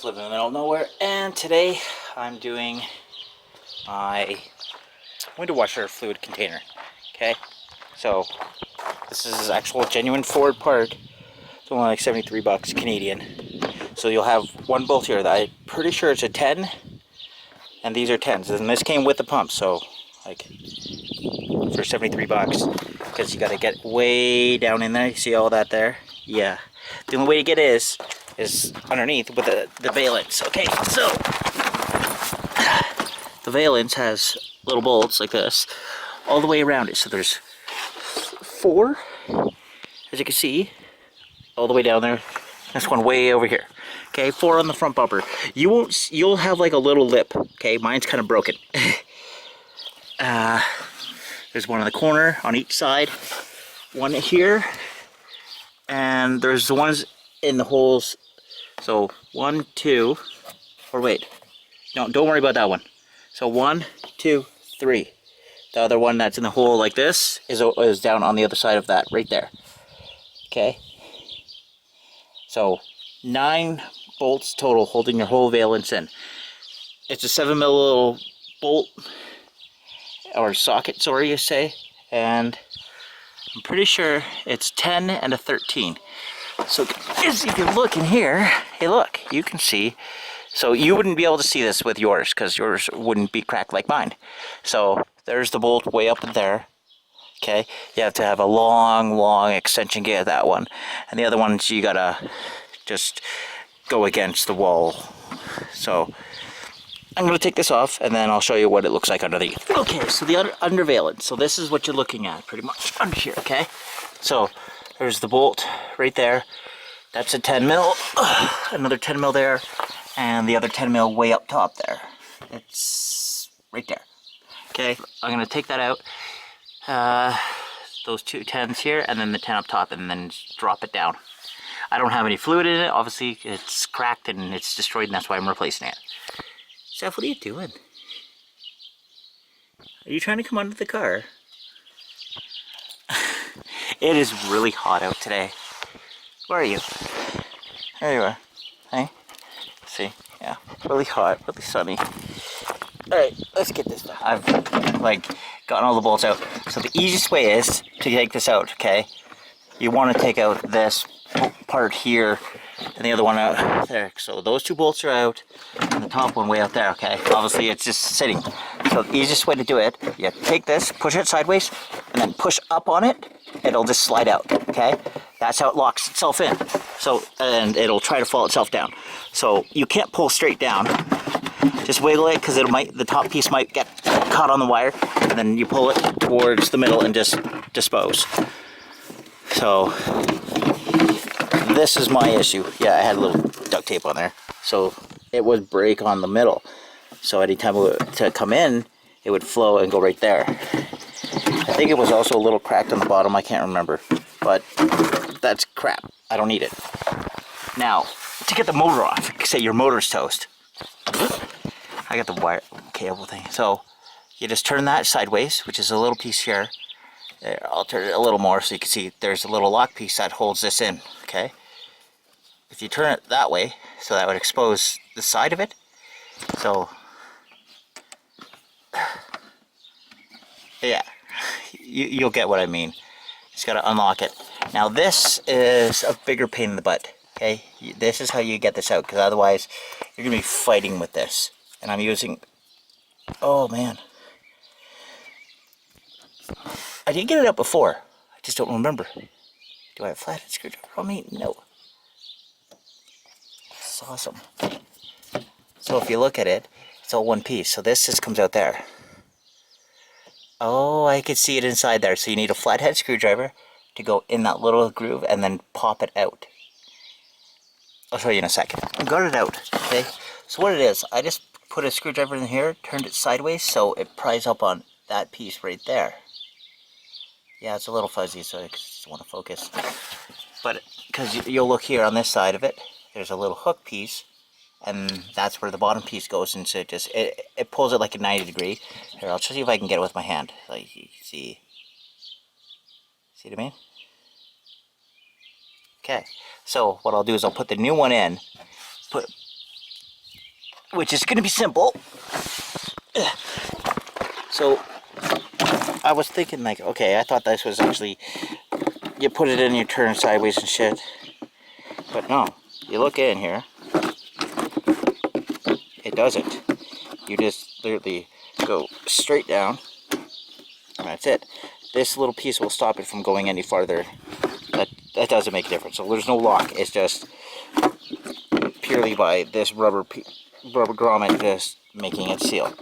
Duff, live in the middle of nowhere, and today I'm doing my window washer fluid container. Okay, so this is actual genuine Ford part. It's only like 73 bucks Canadian. So you'll have one bolt here that I'm pretty sure it's a 10, and these are 10s, and this came with the pump. So like for 73 bucks, because you got to get way down in there. You see all that there? Yeah. The only way to get is underneath with the valence. Okay, so the valence has little bolts like this all the way around it. So there's 4, as you can see, all the way down there. This one way over here. Okay, 4 on the front bumper. You'll have like a little lip. Okay, mine's kind of broken. There's one in the corner on each side, one here, and there's the ones in the holes. So 1, 2, or wait, no, don't worry about that one. So 1, 2, 3. The other one that's in the hole like this is down on the other side of that, right there. Okay. So 9 bolts total holding your whole valence in. It's a 7mm bolt, or socket, sorry you say, and I'm pretty sure it's 10 and a 13. So if you look in here, hey look, you can see. So you wouldn't be able to see this with yours because yours wouldn't be cracked like mine. So there's the bolt way up in there. Okay, you have to have a long extension gate at that one, and the other ones you gotta just go against the wall. So I'm going to take this off, and then I'll show you what it looks like underneath. Okay, so the under valence. So this is what you're looking at, pretty much, under here, okay? So there's the bolt right there. That's a 10mm, another 10mm there, and the other 10mm way up top there. It's right there. Okay, I'm going to take that out. Those 2 10s here, and then the 10 up top, and then drop it down. I don't have any fluid in it. Obviously, it's cracked and it's destroyed, and that's why I'm replacing it. Steph, what are you doing? Are you trying to come under the car? It is really hot out today. Where are you? There you are. Hey? See? Yeah. Really hot, really sunny. Alright, let's get this done. I've like gotten all the bolts out. So the easiest way is to take this out, okay? You want to take out this part here and the other one out there. So those 2 bolts are out, and the top one way out there, okay? Obviously it's just sitting. So the easiest way to do it, you take this, push it sideways, and then push up on it, it'll just slide out, okay? That's how it locks itself in. So, and it'll try to fall itself down. So you can't pull straight down. Just wiggle it, because the top piece might get caught on the wire, and then you pull it towards the middle and just dispose. So this is my issue. Yeah, I had a little duct tape on there. So it would break on the middle. So anytime to come in, it would flow and go right there. I think it was also a little cracked on the bottom. I can't remember. But that's crap. I don't need it. Now, to get the motor off, say your motor's toast. I got the wire cable thing. So you just turn that sideways, which is a little piece here. There, I'll turn it a little more so you can see there's a little lock piece that holds this in, okay? If you turn it that way, so that would expose the side of it. So, yeah, you'll get what I mean. Just gotta unlock it. Now this is a bigger pain in the butt, okay? This is how you get this out, because otherwise you're gonna be fighting with this. And I'm using, oh man. I did get it out before. I just don't remember. Do I have a flathead screwdriver on me? No. It's awesome. So if you look at it, it's all one piece. So this just comes out there. Oh, I can see it inside there. So you need a flathead screwdriver to go in that little groove and then pop it out. I'll show you in a second. I got it out, okay? So what it is, I just put a screwdriver in here, turned it sideways so it pries up on that piece right there. Yeah, it's a little fuzzy, so I just want to focus. But because you'll look here on this side of it, there's a little hook piece, and that's where the bottom piece goes, and so it pulls it like a 90 degree. Here, I'll show you if I can get it with my hand. Like, you see what I mean? Okay, so what I'll do is I'll put the new one in, which is going to be simple. So I was thinking like, okay, I thought this was actually, you put it in, you turn sideways and shit. But no, you look in here, it doesn't. You just literally go straight down, and that's it. This little piece will stop it from going any farther. That doesn't make a difference. So there's no lock. It's just purely by this rubber grommet just making it seal.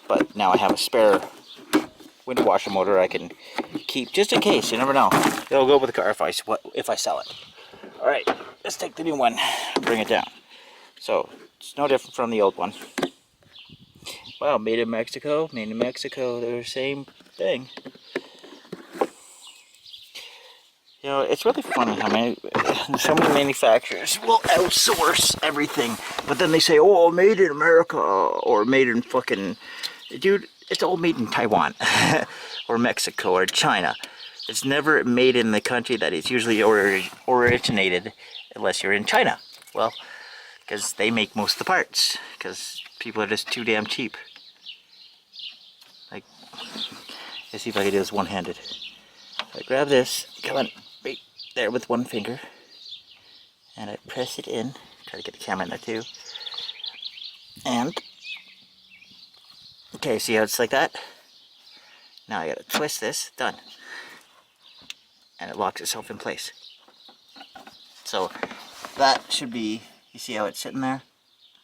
But now I have a spare window washer motor I can keep just in case. You never know. It'll go with the car if I sell it. All right, let's take the new one, bring it down. So it's no different from the old one. Wow, made in Mexico, they're the same thing. You know, it's really funny how so many manufacturers will outsource everything, but then they say, oh, made in America, or made in fucking, dude, it's all made in Taiwan, or Mexico, or China. It's never made in the country that it's usually originated, unless you're in China. Well, because they make most of the parts, because people are just too damn cheap. Like, let's see if I can do this one-handed. I grab this, come on, right there with one finger, and I press it in. Try to get the camera in there too. And, okay, see how it's like that? Now I gotta twist this, done. And it locks itself in place. So, that should be, you see how it's sitting there?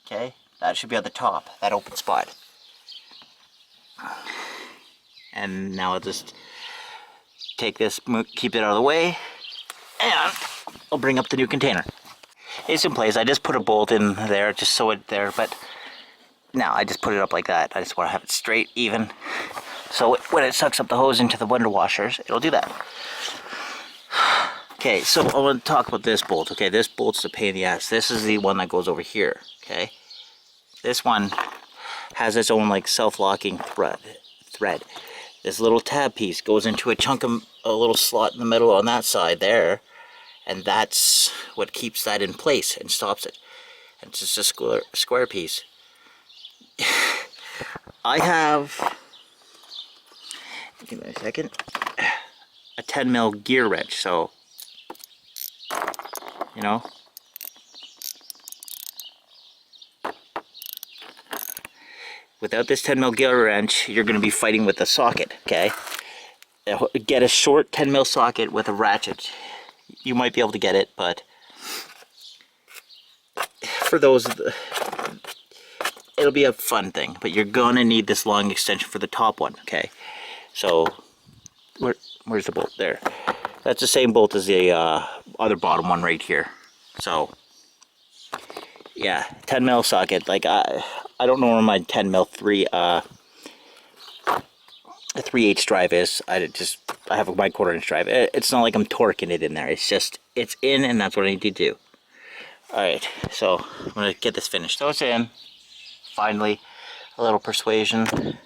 Okay, that should be at the top, that open spot. And now I'll just take this, keep it out of the way, and I'll bring up the new container. It's in place. I just put a bolt in there just so it's there, but now I just put it up like that. I just want to have it straight, even, so when it sucks up the hose into the window washers, it'll do that. Okay, so I want to talk about this bolt. Okay, this bolt's a pain in the ass. This is the one that goes over here. Okay, this one has its own like self-locking thread. This little tab piece goes into a chunk of a little slot in the middle on that side there, and that's what keeps that in place and stops it. And it's just a square piece. I have, give me a second, a 10 mil gear wrench, so, you know, without this 10 mil gear wrench, you're going to be fighting with the socket, okay? Get a short 10 mil socket with a ratchet. You might be able to get it, but for those, it'll be a fun thing. But you're going to need this long extension for the top one, okay? So, where's the bolt? There. That's the same bolt as the other bottom one right here. So, yeah, 10 mil socket. Like, I don't know where my 10 mil 3/8 drive is. I have a 1/4 inch drive. It's not like I'm torquing it in there. It's just, it's in, and that's what I need to do. Alright, so I'm going to get this finished. So it's in. Finally, a little persuasion.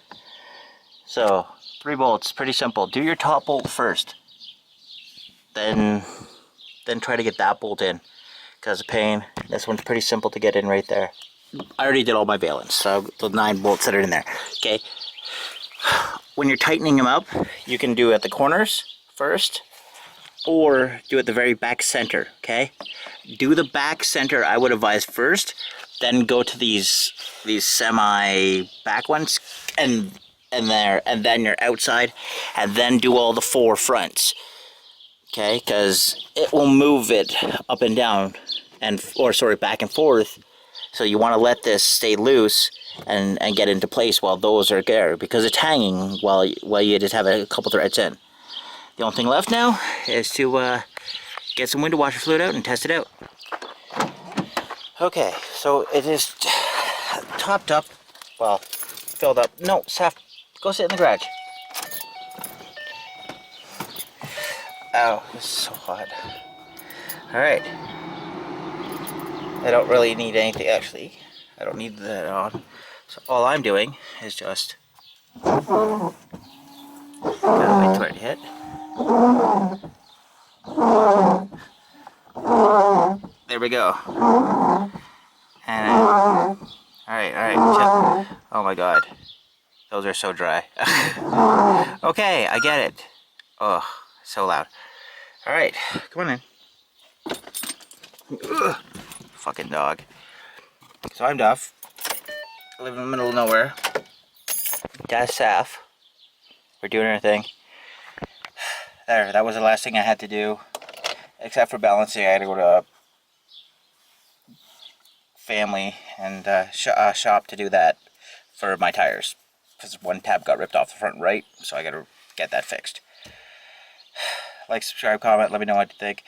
So, 3 bolts, pretty simple. Do your top bolt first. Then try to get that bolt in. Because of pain. This one's pretty simple to get in right there. I already did all my valence, so the 9 bolts that are in there. Okay. When you're tightening them up, you can do it at the corners first, or do it at the very back center, okay? Do the back center, I would advise first, then go to these semi back ones, and then your outside, and then do all the 4 fronts, okay? Because it will move it up and down, back and forth. So you want to let this stay loose and get into place while those are there, because it's hanging while you just have a couple threads in. The only thing left now is to get some window washer fluid out and test it out. Okay, so it is topped up, well, filled up. No, Seth, go sit in the garage. Oh, this is so hot. Alright. I don't really need anything, actually. I don't need that on. So all I'm doing is just gotta wait till it hit. There we go. And alright, Alright, chill. Oh my god. Those are so dry. Okay, I get it. Oh, so loud. Alright, come on in. Ugh, fucking dog. So I'm Duff. I live in the middle of nowhere. Dad's Saf. We're doing our thing. There, that was the last thing I had to do. Except for balancing, I had to go to family and shop to do that for my tires. Because one tab got ripped off the front right, so I gotta get that fixed. Like, subscribe, comment, let me know what you think.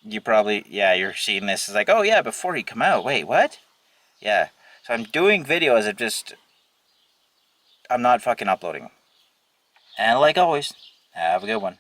You probably, yeah, you're seeing this. It's like, oh yeah, before he come out. Wait, what? Yeah. So I'm doing videos of just, I'm not fucking uploading them. And like always, have a good one.